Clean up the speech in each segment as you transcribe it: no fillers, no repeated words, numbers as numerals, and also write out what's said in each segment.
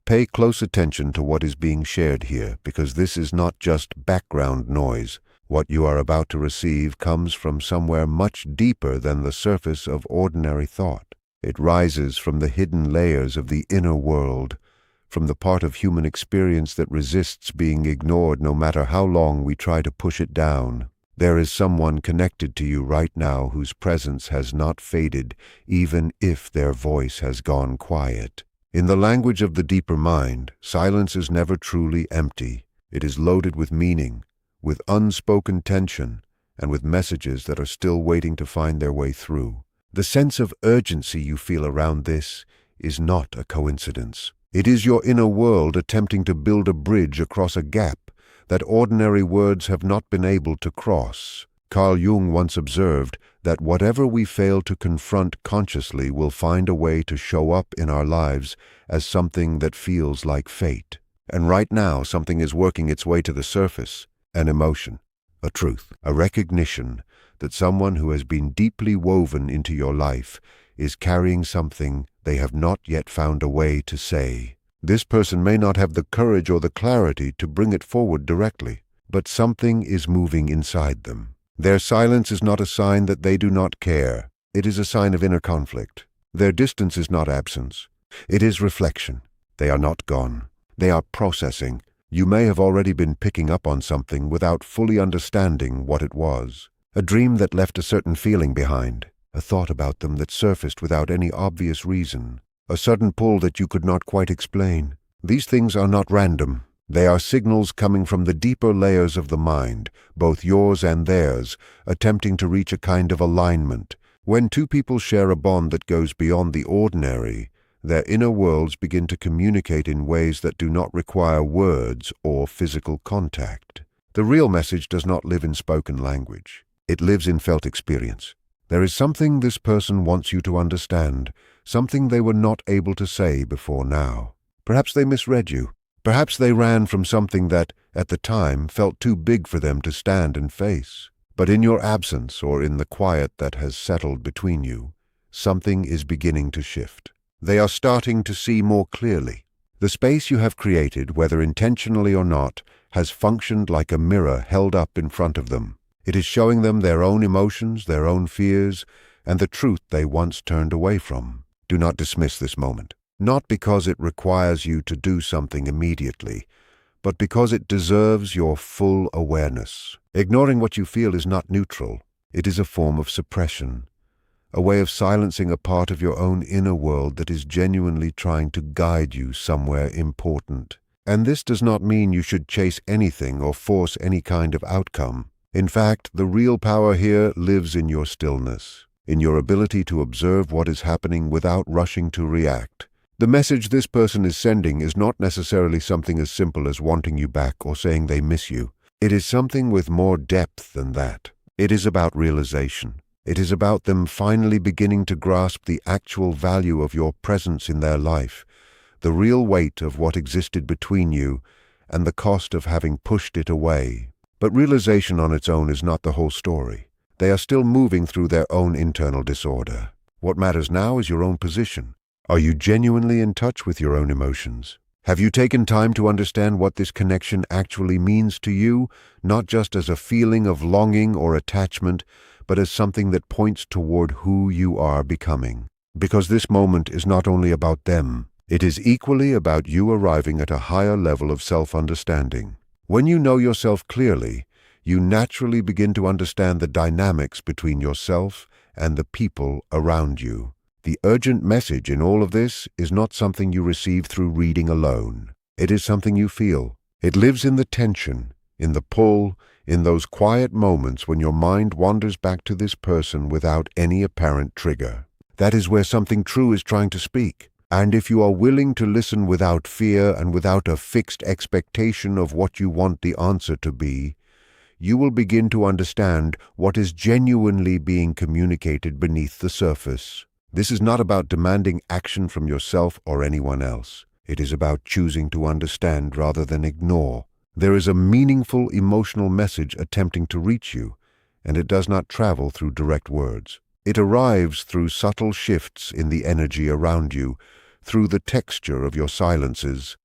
Pay close attention to what is being shared here, because this is not just background noise. What you are about to receive comes from somewhere much deeper than the surface of ordinary thought. It rises from the hidden layers of the inner world, from the part of human experience that resists being ignored no matter how long we try to push it down. There is someone connected to you right now whose presence has not faded, even if their voice has gone quiet. In the language of the deeper mind, silence is never truly empty. It is loaded with meaning, with unspoken tension, and with messages that are still waiting to find their way through. The sense of urgency you feel around this is not a coincidence. It is your inner world attempting to build a bridge across a gap that ordinary words have not been able to cross. Carl Jung once observed that whatever we fail to confront consciously will find a way to show up in our lives as something that feels like fate. And right now, something is working its way to the surface, an emotion, a truth, a recognition that someone who has been deeply woven into your life is carrying something they have not yet found a way to say. This person may not have the courage or the clarity to bring it forward directly, but something is moving inside them. Their silence is not a sign that they do not care. It is a sign of inner conflict. Their distance is not absence. It is reflection. They are not gone. They are processing. You may have already been picking up on something without fully understanding what it was. A dream that left a certain feeling behind. A thought about them that surfaced without any obvious reason. A sudden pull that you could not quite explain. These things are not random. They are signals coming from the deeper layers of the mind, both yours and theirs, attempting to reach a kind of alignment. When two people share a bond that goes beyond the ordinary, their inner worlds begin to communicate in ways that do not require words or physical contact. The real message does not live in spoken language. It lives in felt experience. There is something this person wants you to understand, something they were not able to say before now. Perhaps they misread you. Perhaps they ran from something that, at the time, felt too big for them to stand and face. But in your absence, or in the quiet that has settled between you, something is beginning to shift. They are starting to see more clearly. The space you have created, whether intentionally or not, has functioned like a mirror held up in front of them. It is showing them their own emotions, their own fears, and the truth they once turned away from. Do not dismiss this moment. Not because it requires you to do something immediately, but because it deserves your full awareness. Ignoring what you feel is not neutral. It is a form of suppression, a way of silencing a part of your own inner world that is genuinely trying to guide you somewhere important. And this does not mean you should chase anything or force any kind of outcome. In fact, the real power here lives in your stillness, in your ability to observe what is happening without rushing to react. The message this person is sending is not necessarily something as simple as wanting you back or saying they miss you. It is something with more depth than that. It is about realization. It is about them finally beginning to grasp the actual value of your presence in their life, the real weight of what existed between you, and the cost of having pushed it away. But realization on its own is not the whole story. They are still moving through their own internal disorder. What matters now is your own position. Are you genuinely in touch with your own emotions? Have you taken time to understand what this connection actually means to you, not just as a feeling of longing or attachment, but as something that points toward who you are becoming? Because this moment is not only about them, it is equally about you arriving at a higher level of self-understanding. When you know yourself clearly, you naturally begin to understand the dynamics between yourself and the people around you. The urgent message in all of this is not something you receive through reading alone. It is something you feel. It lives in the tension, in the pull, in those quiet moments when your mind wanders back to this person without any apparent trigger. That is where something true is trying to speak. And if you are willing to listen without fear and without a fixed expectation of what you want the answer to be, you will begin to understand what is genuinely being communicated beneath the surface. This is not about demanding action from yourself or anyone else. It is about choosing to understand rather than ignore. There is a meaningful emotional message attempting to reach you, and it does not travel through direct words. It arrives through subtle shifts in the energy around you, through the texture of your silences,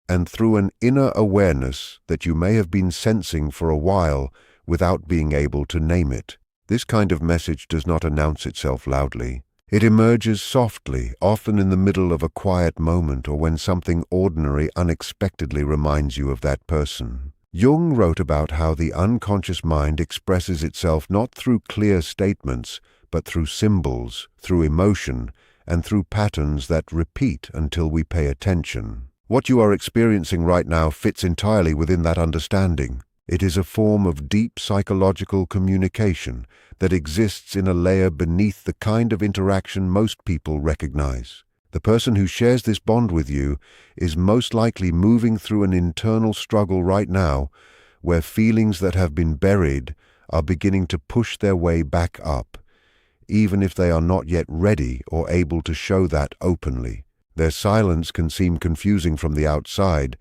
and through an inner awareness that you may have been sensing for a while without being able to name it. This kind of message does not announce itself loudly. It emerges softly, often in the middle of a quiet moment or when something ordinary unexpectedly reminds you of that person. Jung wrote about how the unconscious mind expresses itself not through clear statements, but through symbols, through emotion, and through patterns that repeat until we pay attention. What you are experiencing right now fits entirely within that understanding. It is a form of deep psychological communication that exists in a layer beneath the kind of interaction most people recognize. The person who shares this bond with you is most likely moving through an internal struggle right now, where feelings that have been buried are beginning to push their way back up, even if they are not yet ready or able to show that openly. Their silence can seem confusing from the outside,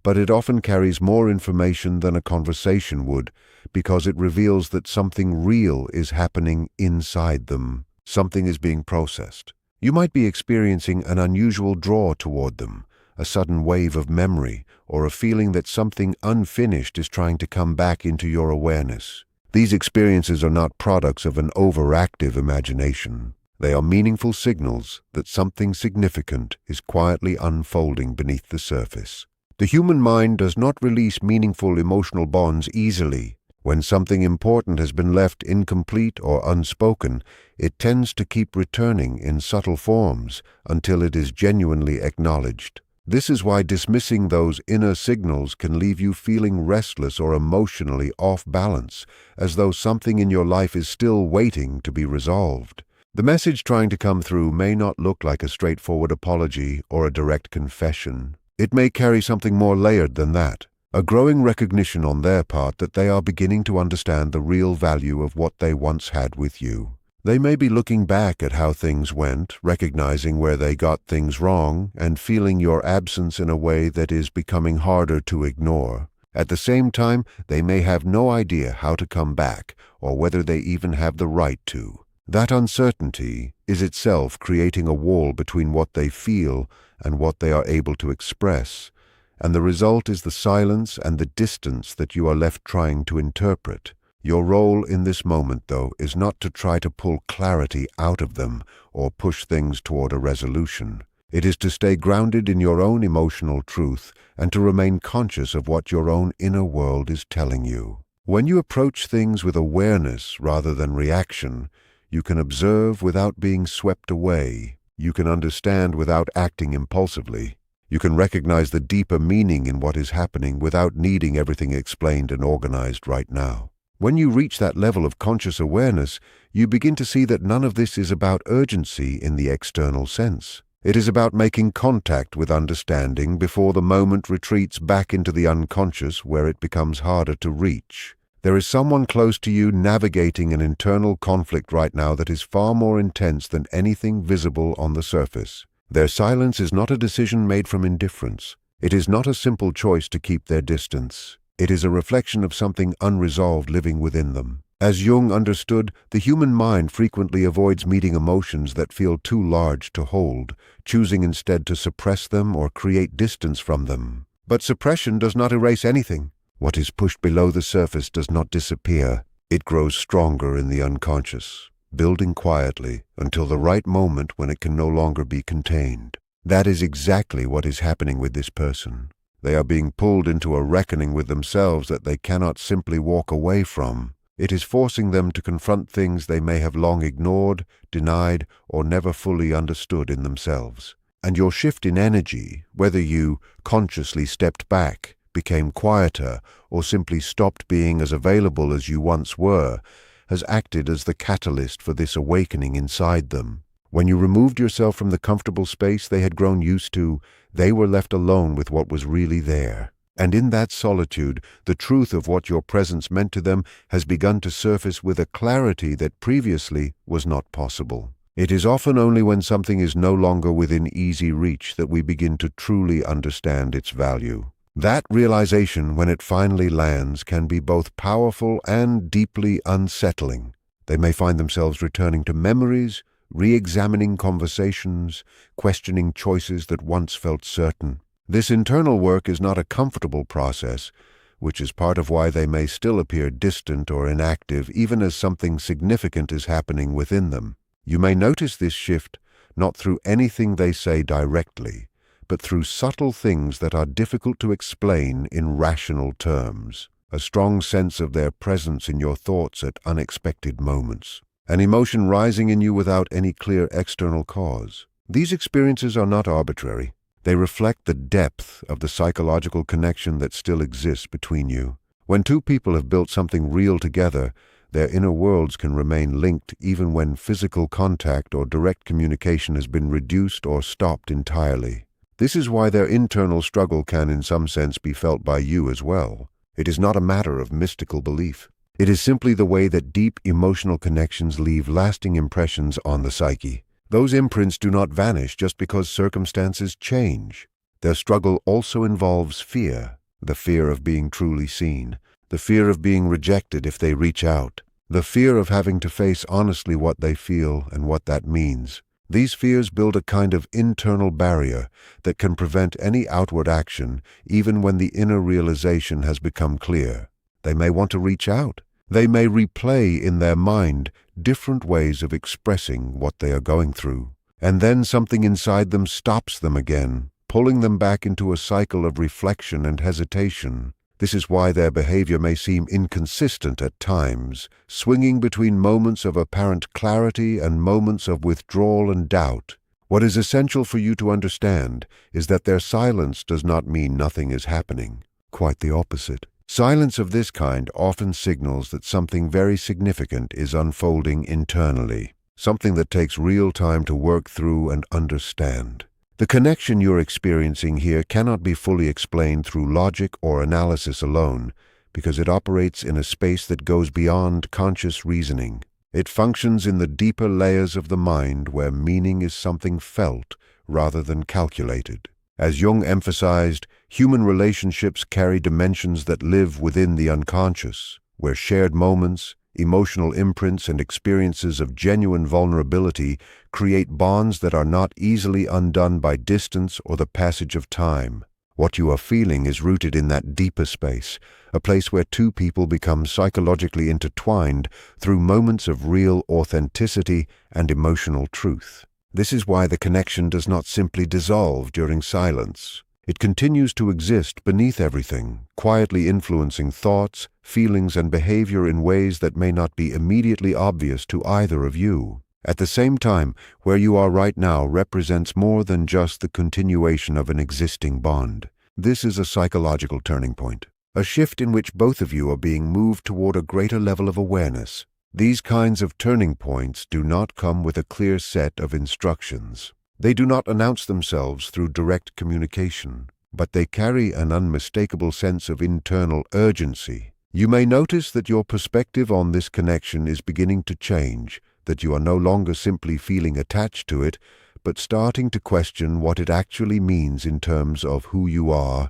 but it often carries more information than a conversation would, because it reveals that something real is happening inside them. Something is being processed. You might be experiencing an unusual draw toward them, a sudden wave of memory, or a feeling that something unfinished is trying to come back into your awareness. These experiences are not products of an overactive imagination. They are meaningful signals that something significant is quietly unfolding beneath the surface. The human mind does not release meaningful emotional bonds easily. When something important has been left incomplete or unspoken, it tends to keep returning in subtle forms until it is genuinely acknowledged. This is why dismissing those inner signals can leave you feeling restless or emotionally off balance, as though something in your life is still waiting to be resolved. The message trying to come through may not look like a straightforward apology or a direct confession. It may carry something more layered than that, a growing recognition on their part that they are beginning to understand the real value of what they once had with you. They may be looking back at how things went, recognizing where they got things wrong, and feeling your absence in a way that is becoming harder to ignore. At the same time, they may have no idea how to come back, or whether they even have the right to. That uncertainty is itself creating a wall between what they feel and what they are able to express, and the result is the silence and the distance that you are left trying to interpret. Your role in this moment, though, is not to try to pull clarity out of them or push things toward a resolution. It is to stay grounded in your own emotional truth and to remain conscious of what your own inner world is telling you. When you approach things with awareness rather than reaction, you can observe without being swept away. You can understand without acting impulsively. You can recognize the deeper meaning in what is happening without needing everything explained and organized right now. When you reach that level of conscious awareness, you begin to see that none of this is about urgency in the external sense. It is about making contact with understanding before the moment retreats back into the unconscious where it becomes harder to reach. There is someone close to you navigating an internal conflict right now that is far more intense than anything visible on the surface. Their silence is not a decision made from indifference. It is not a simple choice to keep their distance. It is a reflection of something unresolved living within them. As Jung understood, the human mind frequently avoids meeting emotions that feel too large to hold, choosing instead to suppress them or create distance from them. But suppression does not erase anything. What is pushed below the surface does not disappear. It grows stronger in the unconscious, building quietly until the right moment when it can no longer be contained. That is exactly what is happening with this person. They are being pulled into a reckoning with themselves that they cannot simply walk away from. It is forcing them to confront things they may have long ignored, denied, or never fully understood in themselves. And your shift in energy, whether you consciously stepped back, became quieter, or simply stopped being as available as you once were, has acted as the catalyst for this awakening inside them. When you removed yourself from the comfortable space they had grown used to, they were left alone with what was really there. And in that solitude, the truth of what your presence meant to them has begun to surface with a clarity that previously was not possible. It is often only when something is no longer within easy reach that we begin to truly understand its value. That realization, when it finally lands, can be both powerful and deeply unsettling. They may find themselves returning to memories, re-examining conversations, questioning choices that once felt certain. This internal work is not a comfortable process, which is part of why they may still appear distant or inactive even as something significant is happening within them. You may notice this shift not through anything they say directly, but through subtle things that are difficult to explain in rational terms. A strong sense of their presence in your thoughts at unexpected moments. An emotion rising in you without any clear external cause. These experiences are not arbitrary. They reflect the depth of the psychological connection that still exists between you. When two people have built something real together, their inner worlds can remain linked even when physical contact or direct communication has been reduced or stopped entirely. This is why their internal struggle can in some sense be felt by you as well. It is not a matter of mystical belief. It is simply the way that deep emotional connections leave lasting impressions on the psyche. Those imprints do not vanish just because circumstances change. Their struggle also involves fear, the fear of being truly seen, the fear of being rejected if they reach out, the fear of having to face honestly what they feel and what that means. These fears build a kind of internal barrier that can prevent any outward action even when the inner realization has become clear. They may want to reach out. They may replay in their mind different ways of expressing what they are going through. And then something inside them stops them again, pulling them back into a cycle of reflection and hesitation. This is why their behavior may seem inconsistent at times, swinging between moments of apparent clarity and moments of withdrawal and doubt. What is essential for you to understand is that their silence does not mean nothing is happening. Quite the opposite. Silence of this kind often signals that something very significant is unfolding internally, something that takes real time to work through and understand. The connection you're experiencing here cannot be fully explained through logic or analysis alone, because it operates in a space that goes beyond conscious reasoning. It functions in the deeper layers of the mind where meaning is something felt rather than calculated. As Jung emphasized, human relationships carry dimensions that live within the unconscious, where shared moments, emotional imprints, and experiences of genuine vulnerability create bonds that are not easily undone by distance or the passage of time. What you are feeling is rooted in that deeper space, a place where two people become psychologically intertwined through moments of real authenticity and emotional truth. This is why the connection does not simply dissolve during silence. It continues to exist beneath everything, quietly influencing thoughts, feelings, and behavior in ways that may not be immediately obvious to either of you. At the same time, where you are right now represents more than just the continuation of an existing bond. This is a psychological turning point, a shift in which both of you are being moved toward a greater level of awareness. These kinds of turning points do not come with a clear set of instructions. They do not announce themselves through direct communication, but they carry an unmistakable sense of internal urgency. You may notice that your perspective on this connection is beginning to change, that you are no longer simply feeling attached to it, but starting to question what it actually means in terms of who you are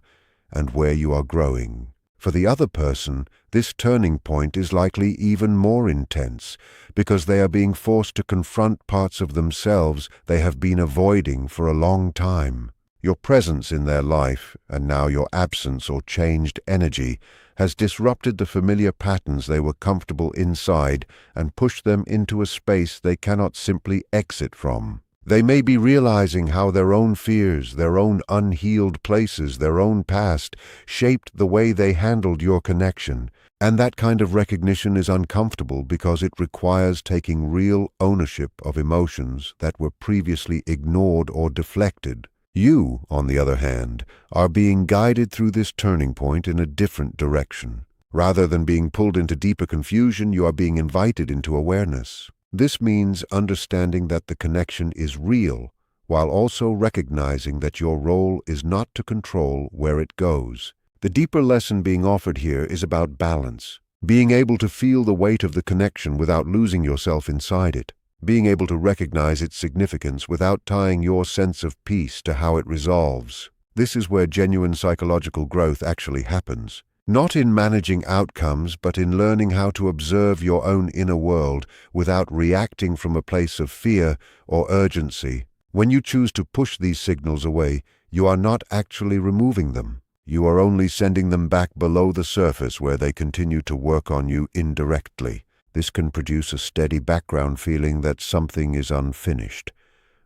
and where you are growing. For the other person, this turning point is likely even more intense because they are being forced to confront parts of themselves they have been avoiding for a long time. Your presence in their life, and now your absence or changed energy, has disrupted the familiar patterns they were comfortable inside and pushed them into a space they cannot simply exit from. They may be realizing how their own fears, their own unhealed places, their own past shaped the way they handled your connection, and that kind of recognition is uncomfortable because it requires taking real ownership of emotions that were previously ignored or deflected. You, on the other hand, are being guided through this turning point in a different direction. Rather than being pulled into deeper confusion, you are being invited into awareness. This means understanding that the connection is real, while also recognizing that your role is not to control where it goes. The deeper lesson being offered here is about balance, being able to feel the weight of the connection without losing yourself inside it, being able to recognize its significance without tying your sense of peace to how it resolves. This is where genuine psychological growth actually happens. not in managing outcomes, but in learning how to observe your own inner world without reacting from a place of fear or urgency. When you choose to push these signals away, you are not actually removing them. You are only sending them back below the surface where they continue to work on you indirectly. This can produce a steady background feeling that something is unfinished,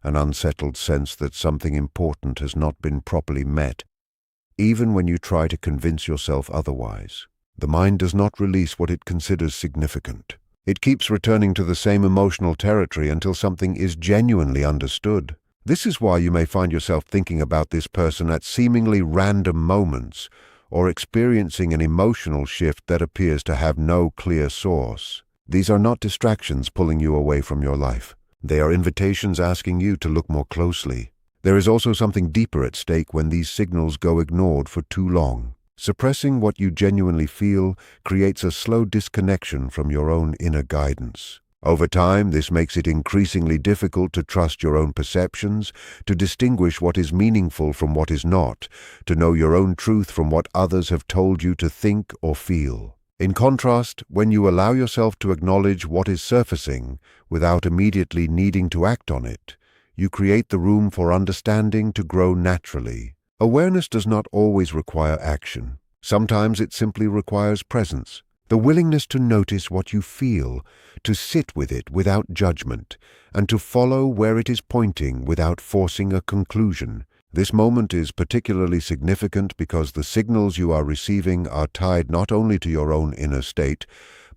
an unsettled sense that something important has not been properly met, even when you try to convince yourself otherwise. The mind does not release what it considers significant. It keeps returning to the same emotional territory until something is genuinely understood. This is why you may find yourself thinking about this person at seemingly random moments, or experiencing an emotional shift that appears to have no clear source. These are not distractions pulling you away from your life. They are invitations asking you to look more closely. There is also something deeper at stake when these signals go ignored for too long. Suppressing what you genuinely feel creates a slow disconnection from your own inner guidance. Over time, this makes it increasingly difficult to trust your own perceptions, to distinguish what is meaningful from what is not, to know your own truth from what others have told you to think or feel. In contrast, when you allow yourself to acknowledge what is surfacing without immediately needing to act on it, you create the room for understanding to grow naturally. Awareness does not always require action. Sometimes it simply requires presence. The willingness to notice what you feel, to sit with it without judgment, and to follow where it is pointing without forcing a conclusion. This moment is particularly significant because the signals you are receiving are tied not only to your own inner state,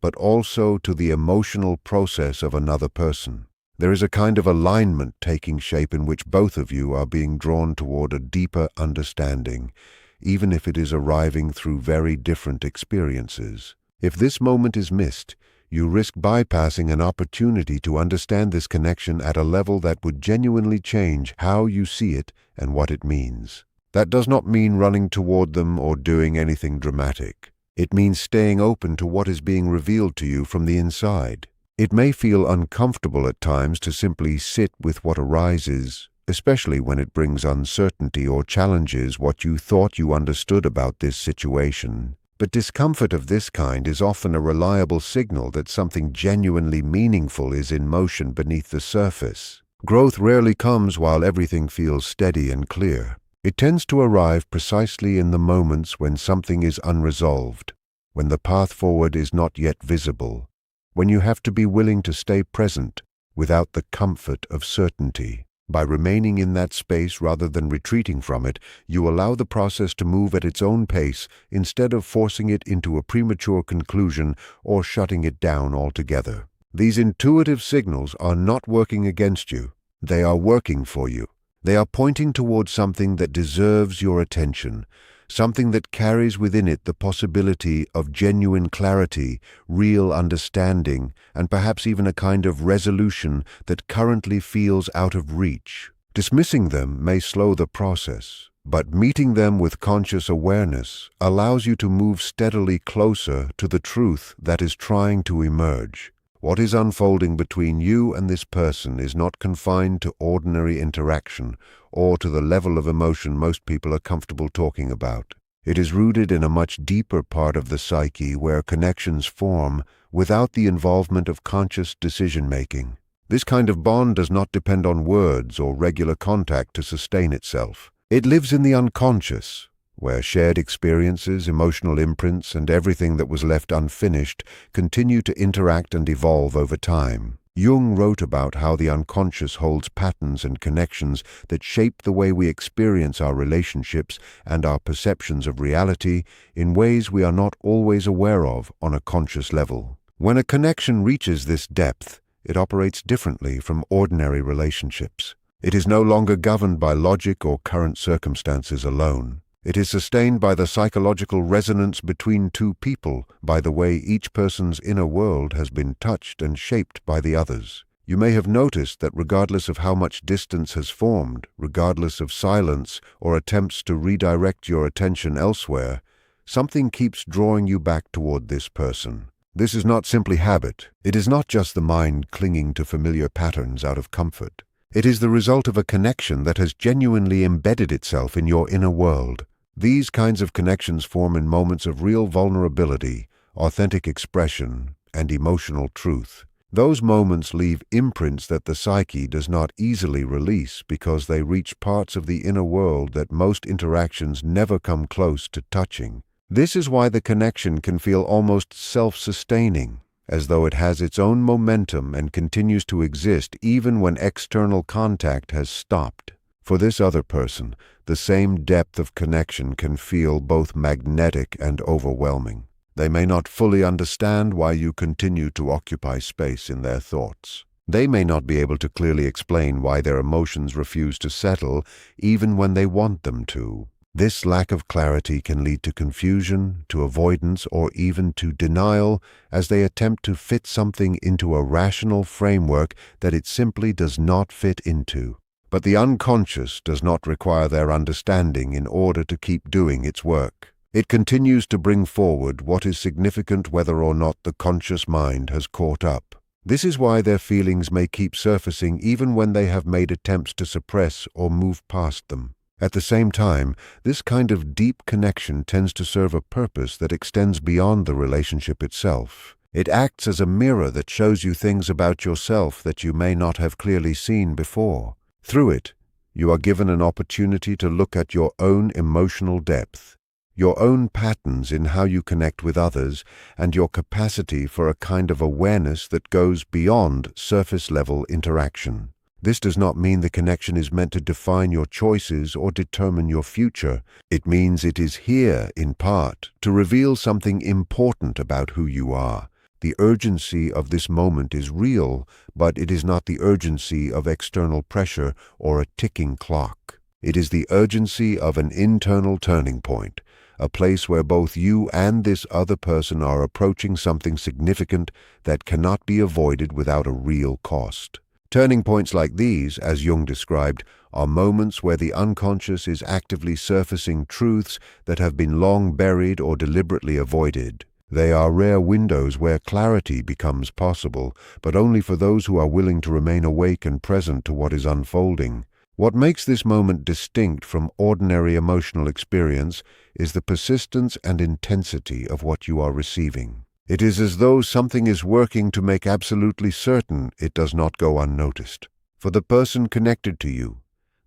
but also to the emotional process of another person. There is a kind of alignment taking shape in which both of you are being drawn toward a deeper understanding, even if it is arriving through very different experiences. If this moment is missed, you risk bypassing an opportunity to understand this connection at a level that would genuinely change how you see it and what it means. That does not mean running toward them or doing anything dramatic. It means staying open to what is being revealed to you from the inside. It may feel uncomfortable at times to simply sit with what arises, especially when it brings uncertainty or challenges what you thought you understood about this situation. But discomfort of this kind is often a reliable signal that something genuinely meaningful is in motion beneath the surface. Growth rarely comes while everything feels steady and clear. It tends to arrive precisely in the moments when something is unresolved, when the path forward is not yet visible, when you have to be willing to stay present without the comfort of certainty. By remaining in that space rather than retreating from it, you allow the process to move at its own pace instead of forcing it into a premature conclusion or shutting it down altogether. These intuitive signals are not working against you. They are working for you. They are pointing towards something that deserves your attention, something that carries within it the possibility of genuine clarity, real understanding, and perhaps even a kind of resolution that currently feels out of reach. Dismissing them may slow the process, but meeting them with conscious awareness allows you to move steadily closer to the truth that is trying to emerge. What is unfolding between you and this person is not confined to ordinary interaction or to the level of emotion most people are comfortable talking about. It is rooted in a much deeper part of the psyche where connections form without the involvement of conscious decision-making. This kind of bond does not depend on words or regular contact to sustain itself. It lives in the unconscious, where shared experiences, emotional imprints, and everything that was left unfinished continue to interact and evolve over time. Jung wrote about how the unconscious holds patterns and connections that shape the way we experience our relationships and our perceptions of reality in ways we are not always aware of on a conscious level. When a connection reaches this depth, it operates differently from ordinary relationships. It is no longer governed by logic or current circumstances alone. It is sustained by the psychological resonance between two people, by the way each person's inner world has been touched and shaped by the others. You may have noticed that regardless of how much distance has formed, regardless of silence or attempts to redirect your attention elsewhere, something keeps drawing you back toward this person. This is not simply habit. It is not just the mind clinging to familiar patterns out of comfort. It is the result of a connection that has genuinely embedded itself in your inner world. These kinds of connections form in moments of real vulnerability, authentic expression, and emotional truth. Those moments leave imprints that the psyche does not easily release because they reach parts of the inner world that most interactions never come close to touching. This is why the connection can feel almost self-sustaining, as though it has its own momentum and continues to exist even when external contact has stopped. For this other person, the same depth of connection can feel both magnetic and overwhelming. They may not fully understand why you continue to occupy space in their thoughts. They may not be able to clearly explain why their emotions refuse to settle, even when they want them to. This lack of clarity can lead to confusion, to avoidance, or even to denial as they attempt to fit something into a rational framework that it simply does not fit into. But the unconscious does not require their understanding in order to keep doing its work. It continues to bring forward what is significant whether or not the conscious mind has caught up. This is why their feelings may keep surfacing even when they have made attempts to suppress or move past them. At the same time, this kind of deep connection tends to serve a purpose that extends beyond the relationship itself. It acts as a mirror that shows you things about yourself that you may not have clearly seen before. Through it, you are given an opportunity to look at your own emotional depth, your own patterns in how you connect with others, and your capacity for a kind of awareness that goes beyond surface-level interaction. This does not mean the connection is meant to define your choices or determine your future. It means it is here, in part, to reveal something important about who you are. The urgency of this moment is real, but it is not the urgency of external pressure or a ticking clock. It is the urgency of an internal turning point, a place where both you and this other person are approaching something significant that cannot be avoided without a real cost. Turning points like these, as Jung described, are moments where the unconscious is actively surfacing truths that have been long buried or deliberately avoided. They are rare windows where clarity becomes possible, but only for those who are willing to remain awake and present to what is unfolding. What makes this moment distinct from ordinary emotional experience is the persistence and intensity of what you are receiving. It is as though something is working to make absolutely certain it does not go unnoticed. For the person connected to you,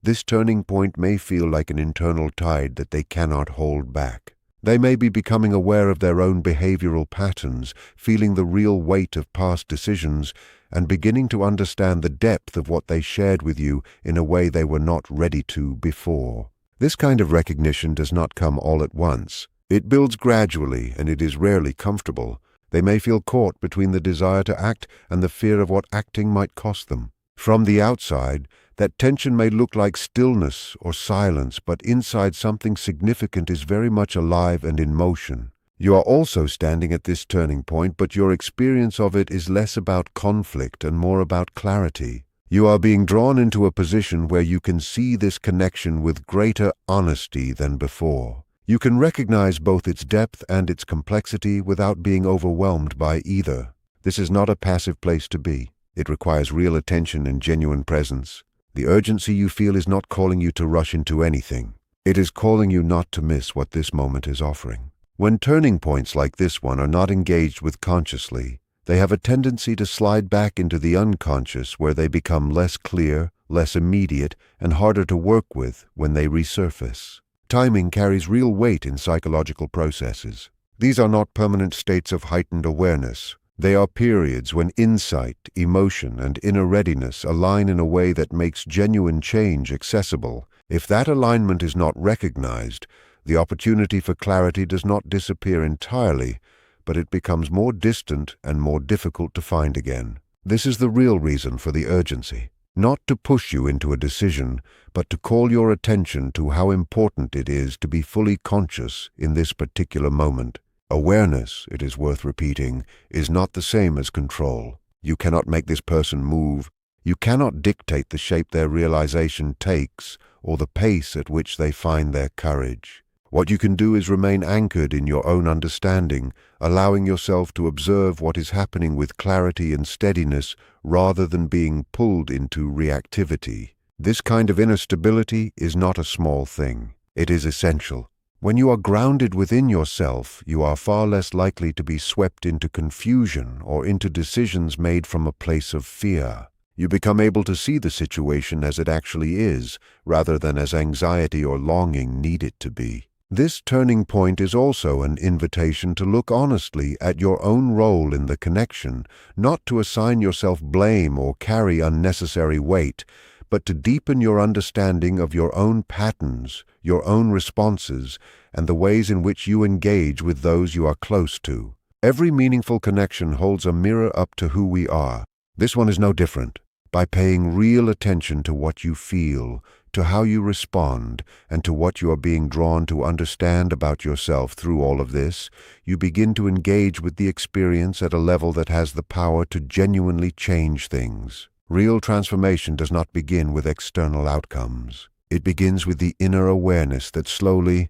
this turning point may feel like an internal tide that they cannot hold back. They may be becoming aware of their own behavioral patterns, feeling the real weight of past decisions, and beginning to understand the depth of what they shared with you in a way they were not ready to before. This kind of recognition does not come all at once. It builds gradually, and it is rarely comfortable. They may feel caught between the desire to act and the fear of what acting might cost them. From the outside, that tension may look like stillness or silence, but inside something significant is very much alive and in motion. You are also standing at this turning point, but your experience of it is less about conflict and more about clarity. You are being drawn into a position where you can see this connection with greater honesty than before. You can recognize both its depth and its complexity without being overwhelmed by either. This is not a passive place to be. It requires real attention and genuine presence. The urgency you feel is not calling you to rush into anything. It is calling you not to miss what this moment is offering. When turning points like this one are not engaged with consciously, they have a tendency to slide back into the unconscious where they become less clear, less immediate, and harder to work with when they resurface. Timing carries real weight in psychological processes. These are not permanent states of heightened awareness. They are periods when insight, emotion, and inner readiness align in a way that makes genuine change accessible. If that alignment is not recognized, the opportunity for clarity does not disappear entirely, but it becomes more distant and more difficult to find again. This is the real reason for the urgency. Not to push you into a decision, but to call your attention to how important it is to be fully conscious in this particular moment. Awareness, it is worth repeating, is not the same as control. You cannot make this person move. You cannot dictate the shape their realization takes or the pace at which they find their courage. What you can do is remain anchored in your own understanding, allowing yourself to observe what is happening with clarity and steadiness rather than being pulled into reactivity. This kind of inner stability is not a small thing. It is essential. When you are grounded within yourself, you are far less likely to be swept into confusion or into decisions made from a place of fear. You become able to see the situation as it actually is, rather than as anxiety or longing need it to be. This turning point is also an invitation to look honestly at your own role in the connection, not to assign yourself blame or carry unnecessary weight, but to deepen your understanding of your own patterns, your own responses, and the ways in which you engage with those you are close to. Every meaningful connection holds a mirror up to who we are. This one is no different. By paying real attention to what you feel, to how you respond, and to what you are being drawn to understand about yourself through all of this, you begin to engage with the experience at a level that has the power to genuinely change things. Real transformation does not begin with external outcomes. It begins with the inner awareness that slowly,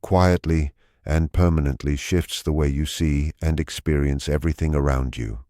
quietly, and permanently shifts the way you see and experience everything around you.